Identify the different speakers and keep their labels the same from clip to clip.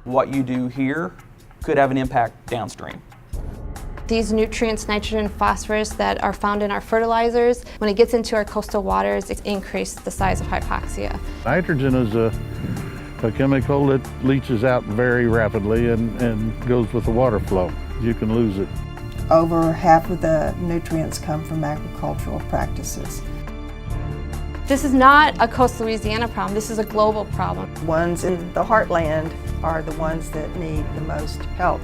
Speaker 1: What you do here could have an impact downstream.
Speaker 2: These nutrients, nitrogen, phosphorus, that are found in our fertilizers, when it gets into our coastal waters, it increases the size of hypoxia.
Speaker 3: Nitrogen is a chemical that leaches out very rapidly and goes with the water flow. You can lose it.
Speaker 4: Over half of the nutrients come from agricultural practices.
Speaker 2: This is not a coastal Louisiana problem, this is a global problem.
Speaker 4: The ones in the heartland are the ones that need the most help.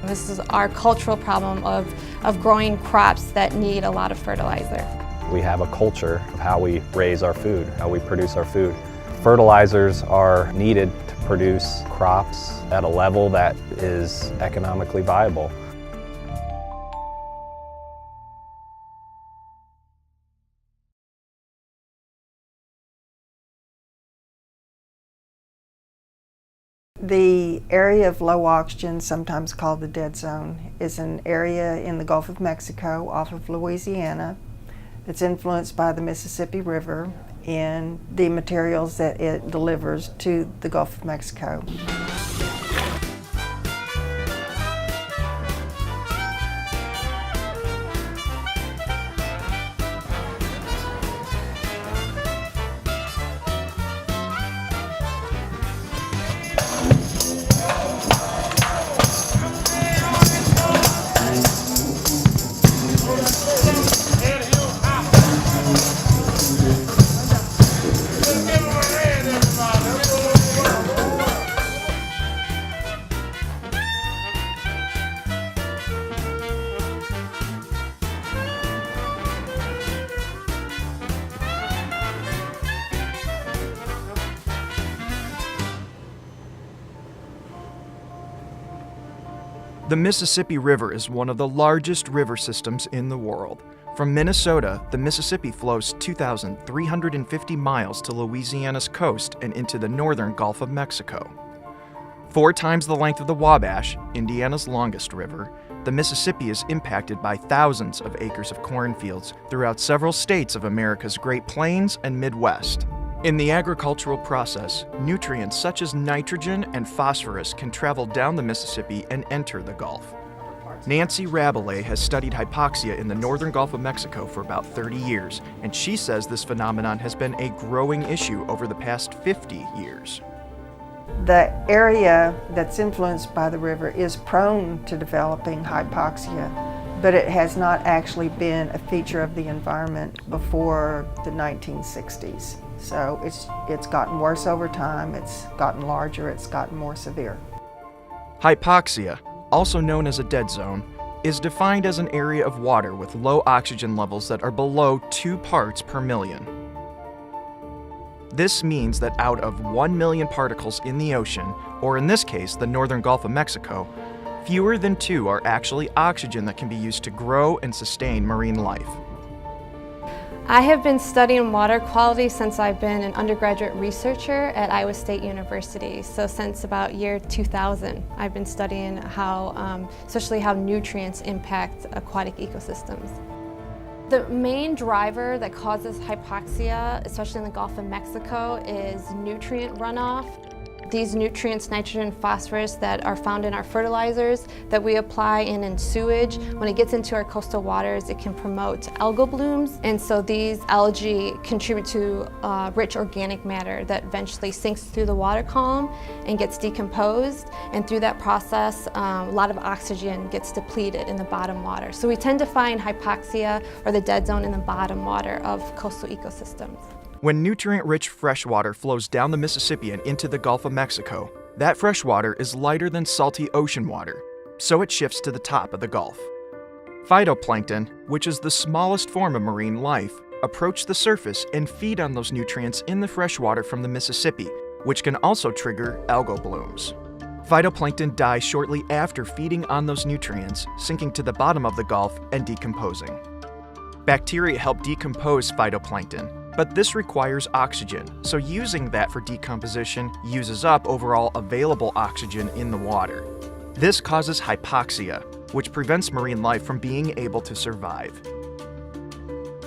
Speaker 2: This is our cultural problem of growing crops that need a lot of fertilizer.
Speaker 5: We have a culture of how we raise our food, how we produce our food. Fertilizers are needed to produce crops at a level that is economically viable.
Speaker 4: The area of low oxygen, sometimes called the dead zone, is an area in the Gulf of Mexico off of Louisiana that's influenced by the Mississippi River and the materials that it delivers to the Gulf of Mexico.
Speaker 6: The Mississippi River is one of the largest river systems in the world. From Minnesota, the Mississippi flows 2,350 miles to Louisiana's coast and into the northern Gulf of Mexico. 4 times the length of the Wabash, Indiana's longest river, the Mississippi is impacted by thousands of acres of cornfields throughout several states of America's Great Plains and Midwest. In the agricultural process, nutrients such as nitrogen and phosphorus can travel down the Mississippi and enter the Gulf. Nancy Rabelais has studied hypoxia in the northern Gulf of Mexico for about 30 years, and she says this phenomenon has been a growing issue over the past 50 years.
Speaker 4: The area that's influenced by the river is prone to developing hypoxia, but it has not actually been a feature of the environment before the 1960s. So it's gotten worse over time, it's gotten larger, it's gotten more severe.
Speaker 6: Hypoxia, also known as a dead zone, is defined as an area of water with low oxygen levels that are below 2 parts per million. This means that out of 1 million particles in the ocean, or in this case, the northern Gulf of Mexico, fewer than 2 are actually oxygen that can be used to grow and sustain marine life.
Speaker 2: I have been studying water quality since I've been an undergraduate researcher at Iowa State University. So since about year 2000, I've been studying how, especially how nutrients impact aquatic ecosystems. The main driver that causes hypoxia, especially in the Gulf of Mexico, is nutrient runoff. These nutrients, nitrogen, phosphorus, that are found in our fertilizers that we apply in sewage, when it gets into our coastal waters, it can promote algal blooms. And so these algae contribute to rich organic matter that eventually sinks through the water column and gets decomposed. And through that process, a lot of oxygen gets depleted in the bottom water. So we tend to find hypoxia or the dead zone in the bottom water of coastal ecosystems.
Speaker 6: When nutrient-rich freshwater flows down the Mississippi and into the Gulf of Mexico, that freshwater is lighter than salty ocean water, so it shifts to the top of the Gulf. Phytoplankton, which is the smallest form of marine life, approach the surface and feed on those nutrients in the freshwater from the Mississippi, which can also trigger algal blooms. Phytoplankton die shortly after feeding on those nutrients, sinking to the bottom of the Gulf and decomposing. Bacteria help decompose phytoplankton, but this requires oxygen, so using that for decomposition uses up overall available oxygen in the water. This causes hypoxia, which prevents marine life from being able to survive.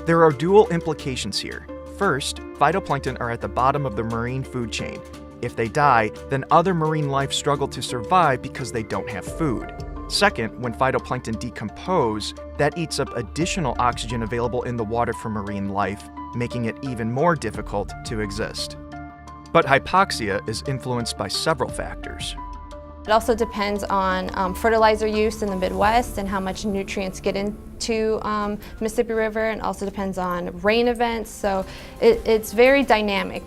Speaker 6: There are dual implications here. First, phytoplankton are at the bottom of the marine food chain, If they die, then other marine life struggle to survive because they don't have food. Second, when phytoplankton decompose, that eats up additional oxygen available in the water for marine life, making it even more difficult to exist. But hypoxia is influenced by several factors.
Speaker 2: It also depends on fertilizer use in the Midwest and how much nutrients get into Mississippi River, and also depends on rain events, so it's very dynamic.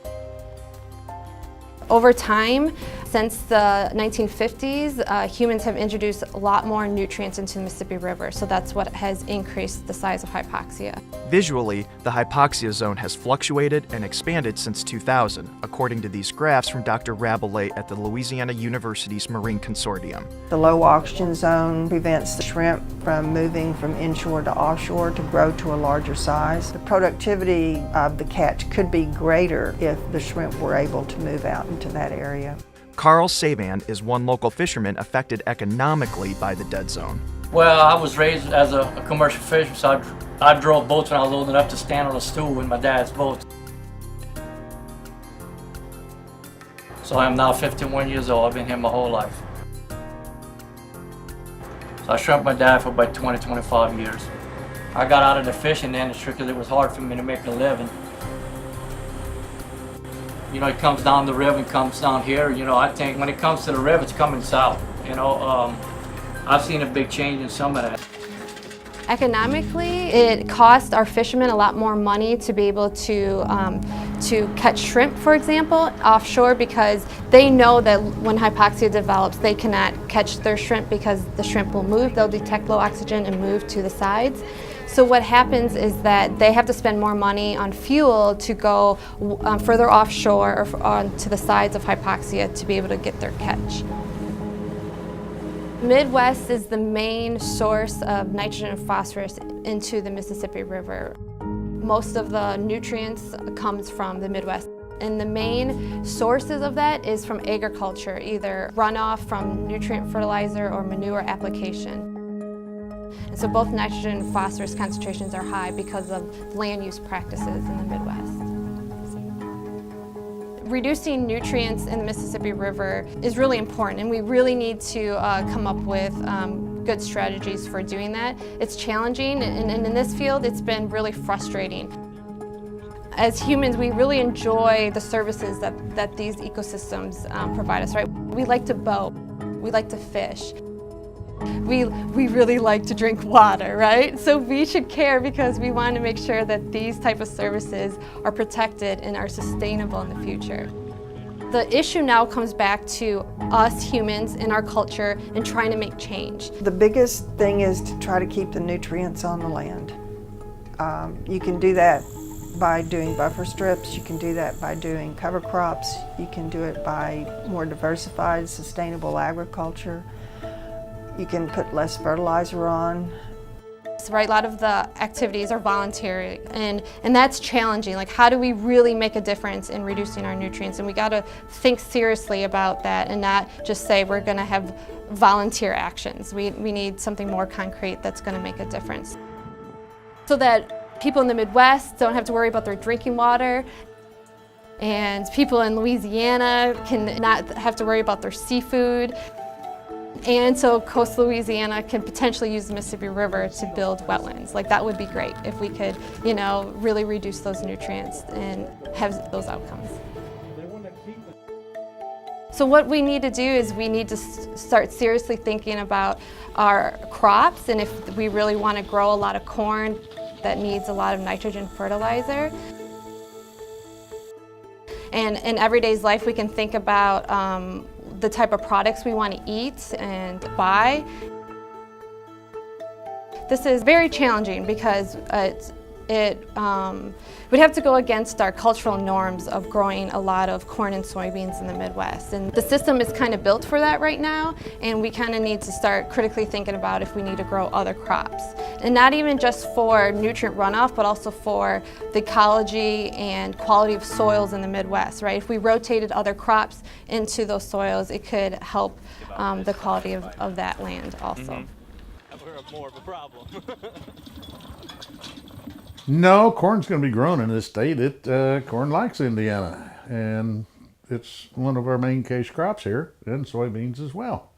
Speaker 2: Over time, since the 1950s, humans have introduced a lot more nutrients into the Mississippi River, so that's what has increased the size of hypoxia.
Speaker 6: Visually, the hypoxia zone has fluctuated and expanded since 2000, according to these graphs from Dr. Rabelais at the Louisiana University's Marine Consortium.
Speaker 4: The low oxygen zone prevents the shrimp from moving from inshore to offshore to grow to a larger size. The productivity of the catch could be greater if the shrimp were able to move out into that area.
Speaker 6: Carl Saban is one local fisherman affected economically by the dead zone.
Speaker 7: Well, I was raised as a commercial fisherman, so I drove boats when I was old enough to stand on a stool in my dad's boat. So I'm now 51 years old. I've been here my whole life. So I shrimp my dad for about 20, 25 years. I got out of the fishing industry because it was hard for me to make a living. You know, it comes down the river and comes down here. You know, I think when it comes to the river, it's coming south. You know, I've seen a big change in some of that.
Speaker 2: Economically, it costs our fishermen a lot more money to be able to catch shrimp, for example, offshore, because they know that when hypoxia develops, they cannot catch their shrimp because the shrimp will move. They'll detect low oxygen and move to the sides. So what happens is that they have to spend more money on fuel to go further offshore or onto the sides of hypoxia to be able to get their catch. Midwest is the main source of nitrogen and phosphorus into the Mississippi River. Most of the nutrients comes from the Midwest. And the main sources of that is from agriculture, either runoff from nutrient fertilizer or manure application. And so both nitrogen and phosphorus concentrations are high because of land use practices in the Midwest. Reducing nutrients in the Mississippi River is really important, and we really need to come up with good strategies for doing that. It's challenging, and in this field, it's been really frustrating. As humans, we really enjoy the services that these ecosystems provide us, right? We like to boat, we like to fish. We really like to drink water, right? So we should care because we want to make sure that these type of services are protected and are sustainable in the future. The issue now comes back to us humans and our culture and trying to make change.
Speaker 4: The biggest thing is to try to keep the nutrients on the land. You can do that by doing buffer strips, you can do that by doing cover crops, you can do it by more diversified, sustainable agriculture. You can put less fertilizer on.
Speaker 2: Right, a lot of the activities are voluntary, and that's challenging. Like, how do we really make a difference in reducing our nutrients? And we got to think seriously about that and not just say we're going to have volunteer actions. We need something more concrete that's going to make a difference, so that people in the Midwest don't have to worry about their drinking water, and people in Louisiana can not have to worry about their seafood. And so coastal Louisiana can potentially use the Mississippi River to build wetlands. Like, that would be great if we could, you know, really reduce those nutrients and have those outcomes. So what we need to do is we need to start seriously thinking about our crops, and if we really want to grow a lot of corn that needs a lot of nitrogen fertilizer. And in everyday's life, we can think about the type of products we want to eat and buy. This is very challenging because we'd have to go against our cultural norms of growing a lot of corn and soybeans in the Midwest. And the system is kind of built for that right now, and we kind of need to start critically thinking about if we need to grow other crops. And not even just for nutrient runoff, but also for the ecology and quality of soils in the Midwest, right? If we rotated other crops into those soils, it could help the quality of that land also.
Speaker 8: I've heard more of a problem.
Speaker 3: No, corn's going to be grown in this state. Corn likes Indiana, and It's one of our main cash crops here, and soybeans as well.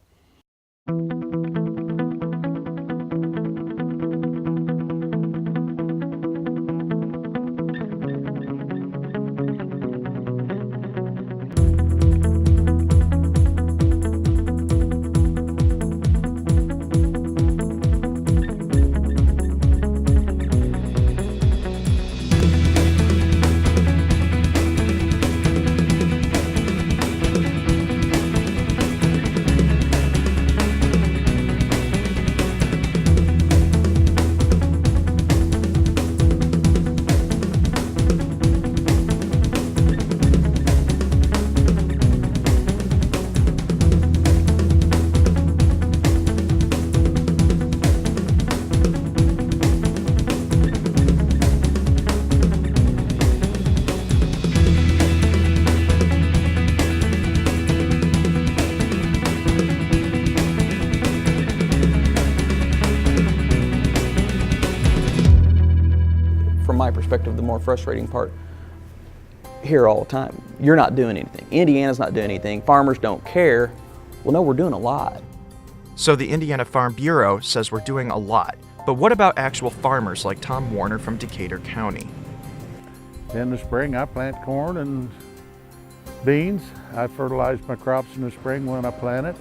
Speaker 1: From my perspective, the more frustrating part, here all the time, you're not doing anything. Indiana's not doing anything. Farmers don't care. Well, no, we're doing a lot.
Speaker 6: So the Indiana Farm Bureau says we're doing a lot. But what about actual farmers like Tom Warner from Decatur County?
Speaker 3: In the spring, I plant corn and beans. I fertilize my crops in the spring when I plant it.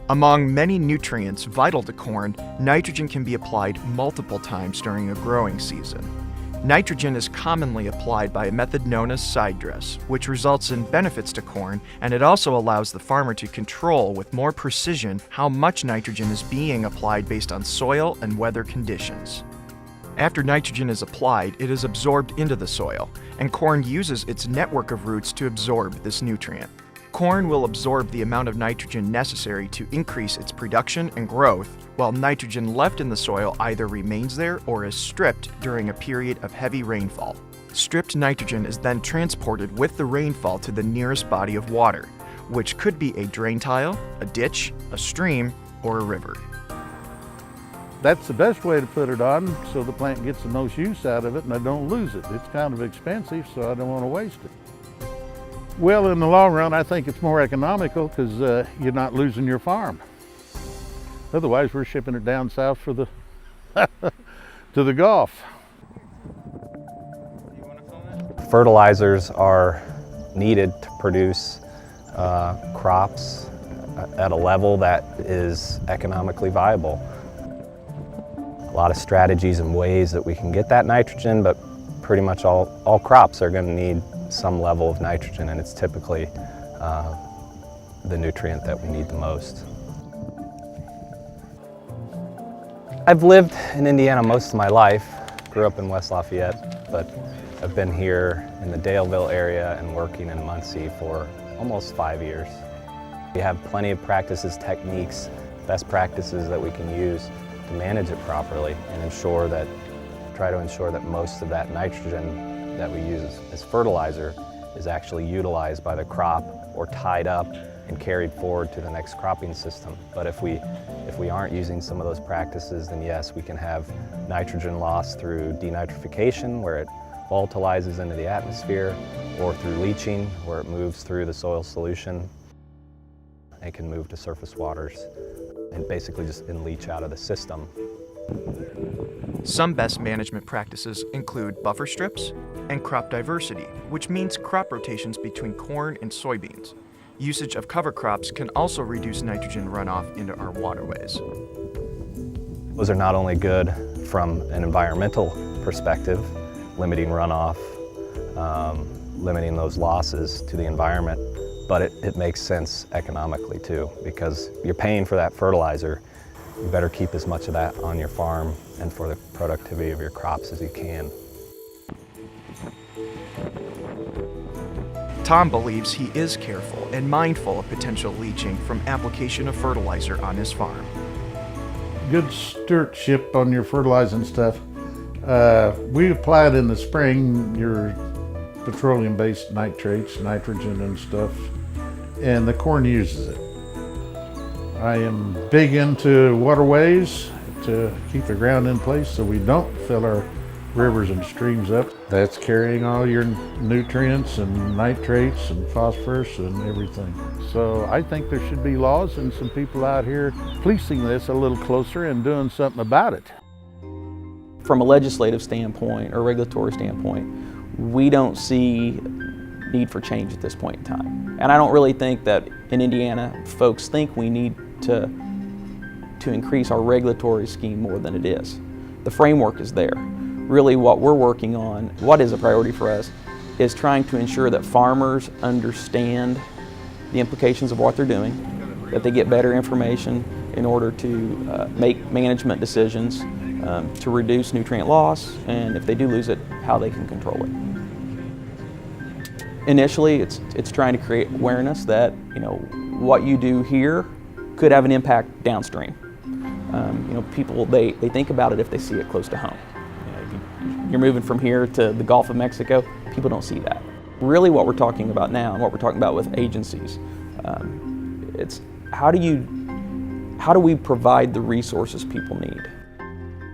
Speaker 6: Among many nutrients vital to corn, nitrogen can be applied multiple times during a growing season. Nitrogen is commonly applied by a method known as side dress, which results in benefits to corn, and it also allows the farmer to control with more precision how much nitrogen is being applied based on soil and weather conditions. After nitrogen is applied, it is absorbed into the soil, and corn uses its network of roots to absorb this nutrient. Corn will absorb the amount of nitrogen necessary to increase its production and growth, while nitrogen left in the soil either remains there or is stripped during a period of heavy rainfall. Stripped nitrogen is then transported with the rainfall to the nearest body of water, which could be a drain tile, a ditch, a stream, or a river.
Speaker 3: That's the best way to put it on so the plant gets the most use out of it and I don't lose it. It's kind of expensive, so I don't want to waste it. Well, in the long run, I think it's more economical because you're not losing your farm. Otherwise, we're shipping it down south for the to the Gulf.
Speaker 5: Fertilizers are needed to produce crops at a level that is economically viable. A lot of strategies and ways that we can get that nitrogen, but pretty much all crops are going to need some level of nitrogen, and it's typically the nutrient that we need the most. I've lived in Indiana most of my life. Grew up in West Lafayette, but I've been here in the Daleville area and working in Muncie for almost 5 years. We have plenty of practices, techniques, best practices that we can use to manage it properly and try to ensure that most of that nitrogen that we use as fertilizer is actually utilized by the crop or tied up and carried forward to the next cropping system. But if we aren't using some of those practices, then yes, we can have nitrogen loss through denitrification, where it volatilizes into the atmosphere, or through leaching, where it moves through the soil solution and can move to surface waters and basically just leach out of the system.
Speaker 6: Some best management practices include buffer strips and crop diversity, which means crop rotations between corn and soybeans. Usage of cover crops can also reduce nitrogen runoff into our waterways.
Speaker 5: Those are not only good from an environmental perspective, limiting runoff, limiting those losses to the environment, but it makes sense economically too, because you're paying for that fertilizer. You better keep as much of that on your farm and for the productivity of your crops as you can.
Speaker 6: Tom believes he is careful and mindful of potential leaching from application of fertilizer on his farm.
Speaker 3: Good stewardship on your fertilizing stuff. We apply it in the spring, your petroleum-based nitrates, nitrogen and stuff, and the corn uses it. I am big into waterways to keep the ground in place so we don't fill our rivers and streams up. That's carrying all your nutrients and nitrates and phosphorus and everything. So I think there should be laws and some people out here policing this a little closer and doing something about it.
Speaker 1: From a legislative standpoint or regulatory standpoint, we don't see need for change at this point in time. And I don't really think that in Indiana folks think we need to increase our regulatory scheme more than it is. The framework is there. Really what we're working on, what is a priority for us, is trying to ensure that farmers understand the implications of what they're doing, that they get better information in order to make management decisions to reduce nutrient loss, and if they do lose it, how they can control it. Initially, it's trying to create awareness that what you do here could have an impact downstream. People they think about it if they see it close to home. You're moving from here to the Gulf of Mexico, people don't see that. Really what we're talking about now and what we're talking about with agencies, it's how do we provide the resources people need?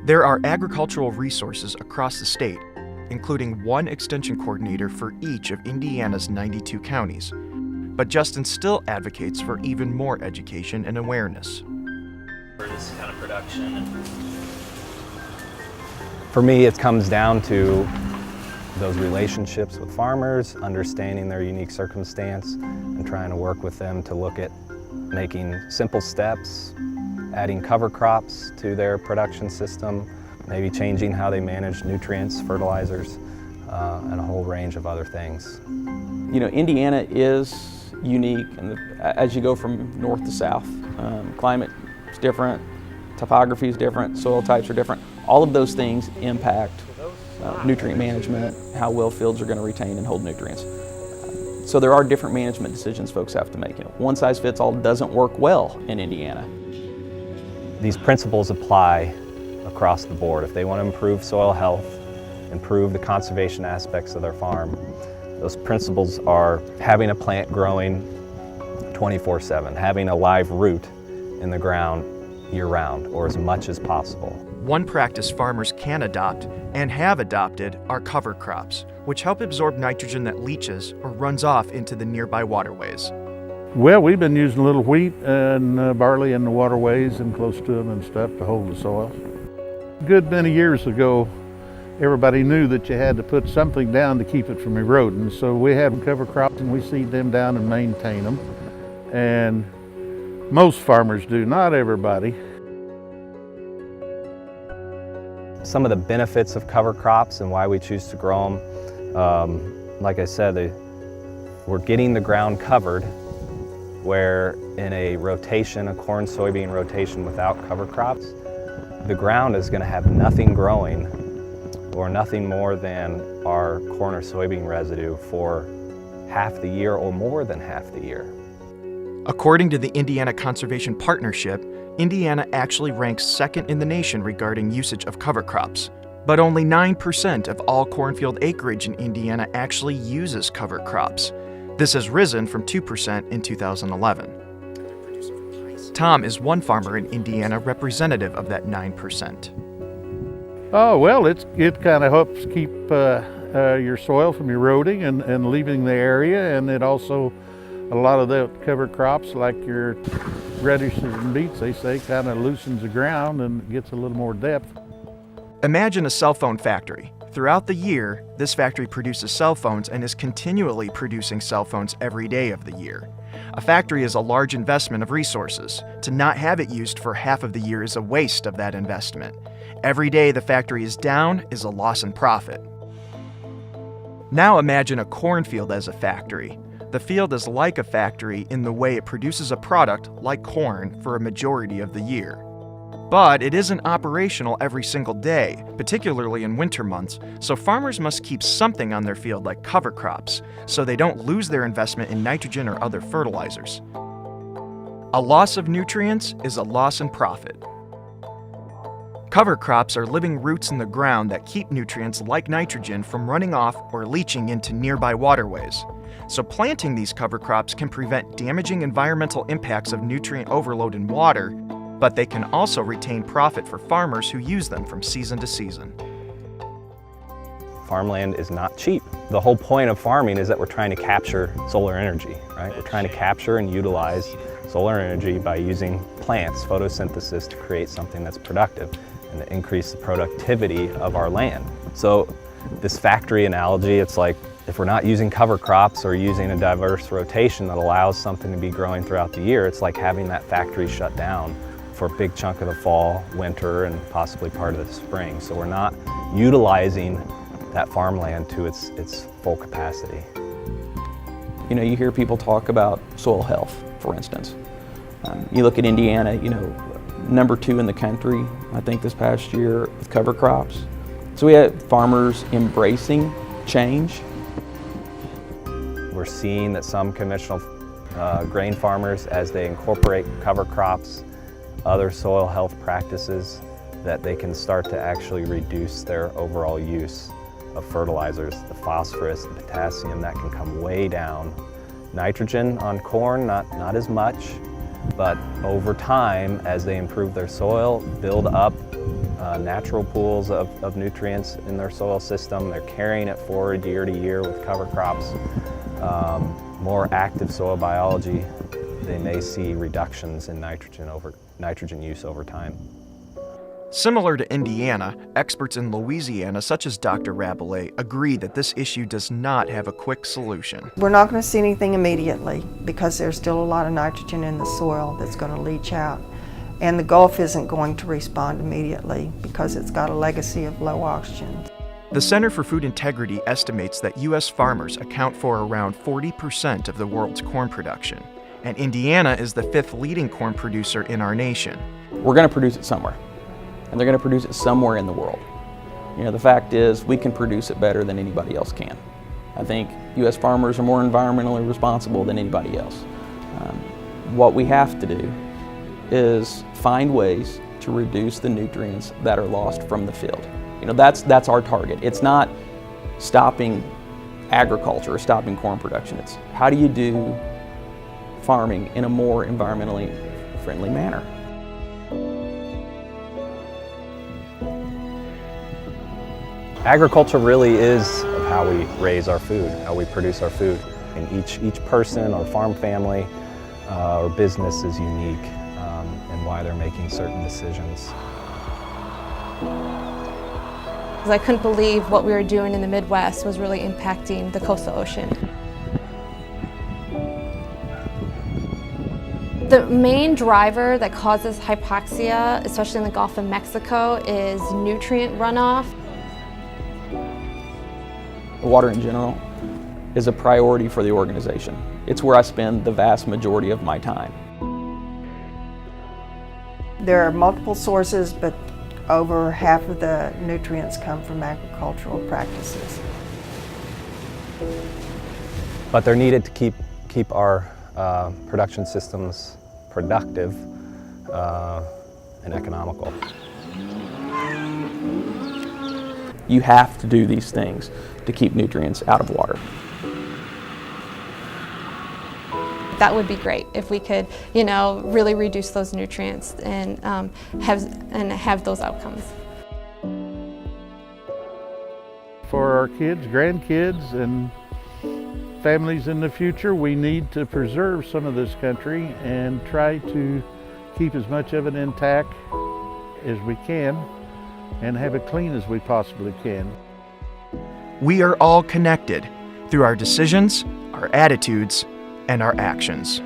Speaker 6: There are agricultural resources across the state, including one extension coordinator for each of Indiana's 92 counties. But Justin still advocates for even more education and awareness.
Speaker 8: For this kind of production.
Speaker 5: For me, it comes down to those relationships with farmers, understanding their unique circumstance, and trying to work with them to look at making simple steps, adding cover crops to their production system, maybe changing how they manage nutrients, fertilizers, and a whole range of other things.
Speaker 1: Indiana is unique, and as you go from north to south, climate is different, topography is different, soil types are different. All of those things impact nutrient management, how well fields are going to retain and hold nutrients. So there are different management decisions folks have to make. One size fits all doesn't work well in Indiana.
Speaker 5: These principles apply across the board. If they want to improve soil health, improve the conservation aspects of their farm, those principles are having a plant growing 24/7, having a live root in the ground year-round, or as much as possible.
Speaker 6: One practice farmers can adopt and have adopted are cover crops, which help absorb nitrogen that leaches or runs off into the nearby waterways.
Speaker 3: Well, we've been using a little wheat and barley in the waterways and close to them and stuff to hold the soil. A good many years ago, everybody knew that you had to put something down to keep it from eroding. So we have cover crops and we seed them down and maintain them. And most farmers do, not everybody.
Speaker 5: Some of the benefits of cover crops and why we choose to grow them, like I said, we're getting the ground covered, where in a rotation, a corn-soybean rotation without cover crops, the ground is going to have nothing growing or nothing more than our corn or soybean residue for half the year or more than half the year.
Speaker 6: According to the Indiana Conservation Partnership, Indiana actually ranks second in the nation regarding usage of cover crops. But only 9% of all cornfield acreage in Indiana actually uses cover crops. This has risen from 2% in 2011. Tom is one farmer in Indiana representative of that 9%.
Speaker 3: Oh, well, it kind of helps keep your soil from eroding and leaving the area, and it also, a lot of the cover crops like your radishes and beets, they say, kind of loosens the ground and gets a little more depth.
Speaker 6: Imagine a cell phone factory. Throughout the year, this factory produces cell phones and is continually producing cell phones every day of the year. A factory is a large investment of resources. To not have it used for half of the year is a waste of that investment. Every day the factory is down is a loss in profit. Now imagine a cornfield as a factory. The field is like a factory in the way it produces a product, like corn, for a majority of the year. But it isn't operational every single day, particularly in winter months, so farmers must keep something on their field like cover crops, so they don't lose their investment in nitrogen or other fertilizers. A loss of nutrients is a loss in profit. Cover crops are living roots in the ground that keep nutrients like nitrogen from running off or leaching into nearby waterways. So planting these cover crops can prevent damaging environmental impacts of nutrient overload in water, but they can also retain profit for farmers who use them from season to season.
Speaker 5: farmland is not cheap. The whole point of farming is that we're trying to capture solar energy, right? We're trying to capture and utilize solar energy by using plants, photosynthesis, to create something that's productive and to increase the productivity of our land. So this factory analogy, it's like if we're not using cover crops or using a diverse rotation that allows something to be growing throughout the year, it's like having that factory shut down for a big chunk of the fall, winter, and possibly part of the spring. So we're not utilizing that farmland to its full capacity.
Speaker 1: You know, you hear people talk about soil health, for instance. You look at Indiana, you know, number 2 in the country, I think this past year with cover crops. So we had farmers embracing change.
Speaker 5: We're seeing that some conventional grain farmers, as they incorporate cover crops, other soil health practices, that they can start to actually reduce their overall use of fertilizers, the phosphorus, the potassium, that can come way down. Nitrogen on corn, not as much, but over time, as they improve their soil, build up natural pools of nutrients in their soil system, they're carrying it forward year to year with cover crops, more active soil biology, they may see reductions in nitrogen use over time.
Speaker 6: Similar to Indiana, experts in Louisiana, such as Dr. Rabelais, agree that this issue does not have a quick solution.
Speaker 4: We're not going to see anything immediately because there's still a lot of nitrogen in the soil that's going to leach out. And the Gulf isn't going to respond immediately because it's got a legacy of low oxygen.
Speaker 6: The Center for Food Integrity estimates that U.S. farmers account for around 40% of the world's corn production, and Indiana is the 5th leading corn producer in our nation.
Speaker 1: We're going to produce it somewhere, and they're going to produce it somewhere in the world. You know, the fact is we can produce it better than anybody else can. I think U.S. farmers are more environmentally responsible than anybody else. What we have to do is find ways to reduce the nutrients that are lost from the field. You know, that's our target. It's not stopping agriculture or stopping corn production. It's how do you do farming in a more environmentally friendly manner.
Speaker 5: Agriculture really is of how we raise our food, how we produce our food. And each person or farm family or business is unique in why they're making certain decisions.
Speaker 2: I couldn't believe what we were doing in the Midwest was really impacting the coastal ocean. The main driver that causes hypoxia, especially in the Gulf of Mexico, is nutrient runoff.
Speaker 1: Water in general is a priority for the organization. It's where I spend the vast majority of my time.
Speaker 4: There are multiple sources, but over half of the nutrients come from agricultural practices.
Speaker 5: But they're needed to keep our production systems productive and economical.
Speaker 1: You have to do these things to keep nutrients out of water.
Speaker 2: That would be great if we could, you know, really reduce those nutrients and have those outcomes.
Speaker 3: For our kids, grandkids, and families in the future, we need to preserve some of this country and try to keep as much of it intact as we can and have it clean as we possibly can.
Speaker 6: We are all connected through our decisions, our attitudes, and our actions.